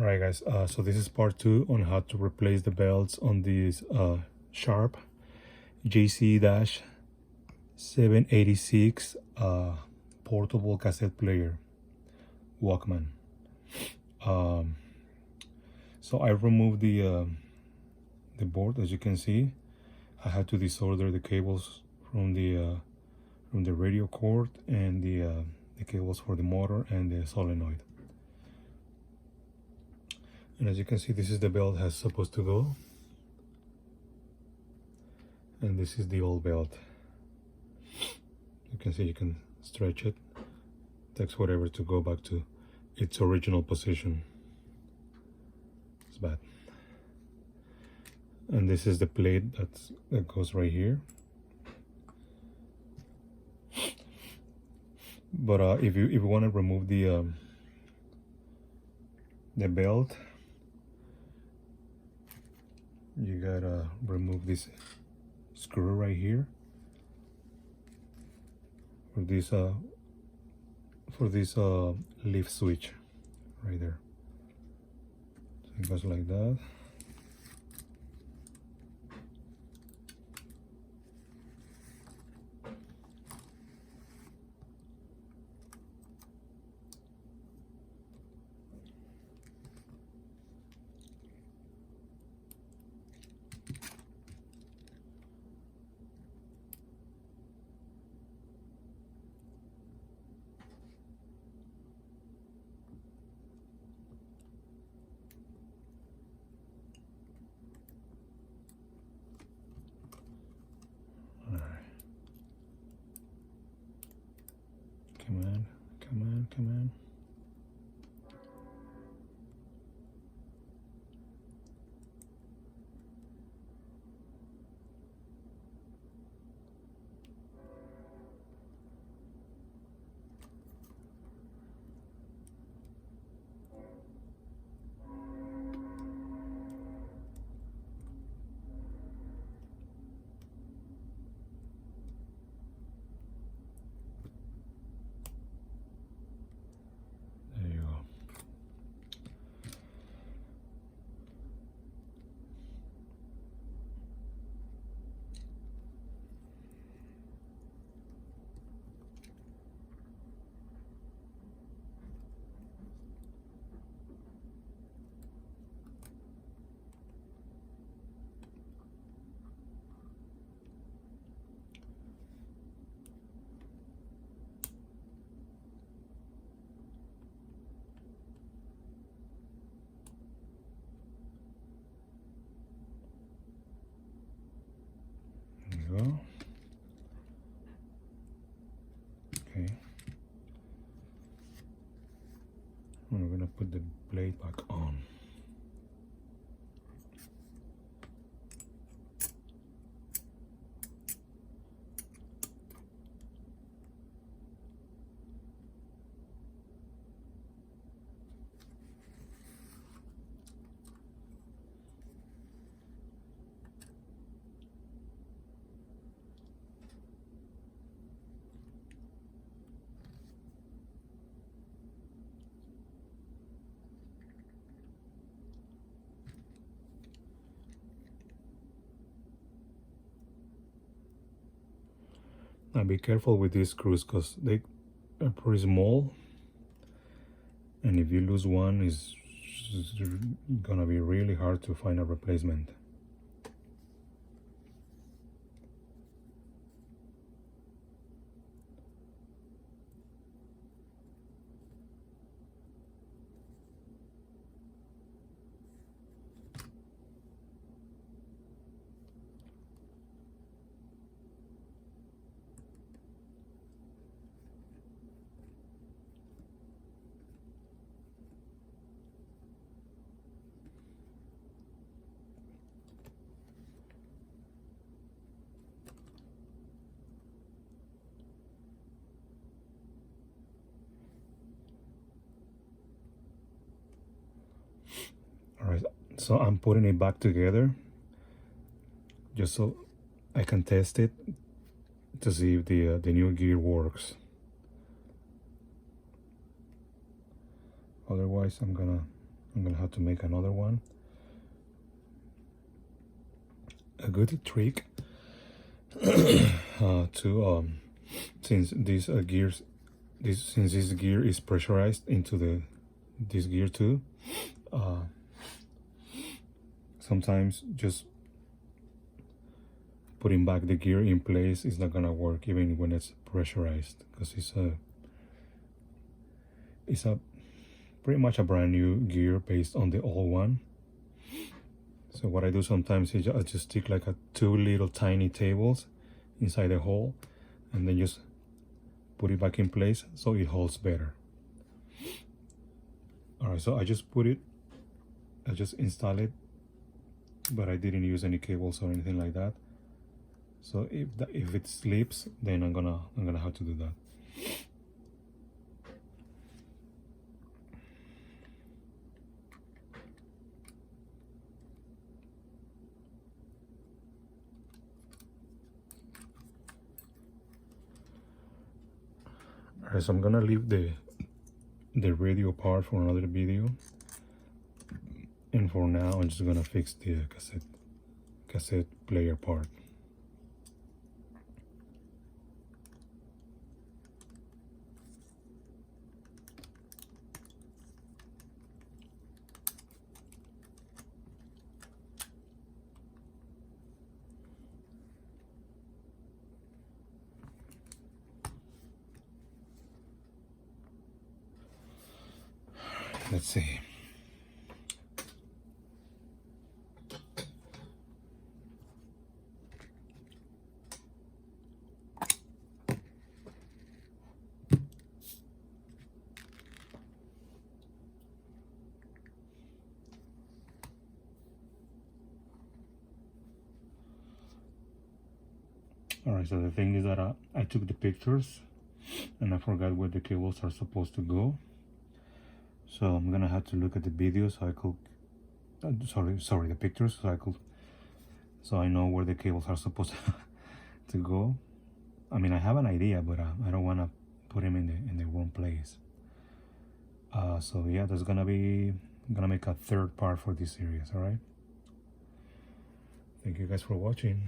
Alright guys, so this is part 2 on how to replace the belts on this Sharp JC-786 portable cassette player walkman. So I removed the board. As you can see, I had to desolder the cables from the radio cord and the cables for the motor and the solenoid. And as you can see, this is the belt that's supposed to go, and this is the old belt. You can see you can stretch it. Takes whatever to go back to its original position. It's bad. And this is the plate that goes right here. But if you want to remove the belt, you gotta remove this screw right here for this lift switch right there. So it goes like that. Come on. Go. Okay. We're gonna put the blade back on. Now be careful with these screws because they are pretty small, and if you lose one, it's gonna be really hard to find a replacement. Alright, so I'm putting it back together just so I can test it to see if the new gear works. Otherwise I'm gonna I'm gonna have to make another one. A good trick to since these gears, since this gear is pressurized into this gear too, sometimes just putting back the gear in place is not gonna work even when it's pressurized, because it's a pretty much a brand new gear based on the old one. So what I do sometimes is I just stick like two little tiny tables inside the hole, and then just put it back in place so it holds better. All right, so I just install it, but I didn't use any cables or anything like that. So if it slips, then I'm gonna have to do that. Alright, so I'm gonna leave the radio part for another video, and for now I'm just gonna fix the cassette player part. Let's see. Alright, so the thing is that I took the pictures and I forgot where the cables are supposed to go. So I'm gonna have to look at the video so I could, the pictures, so I know where the cables are supposed to go. I mean, I have an idea, but I don't wanna put them in the wrong place. So yeah, I'm gonna make a third part for this series. All right. Thank you guys for watching.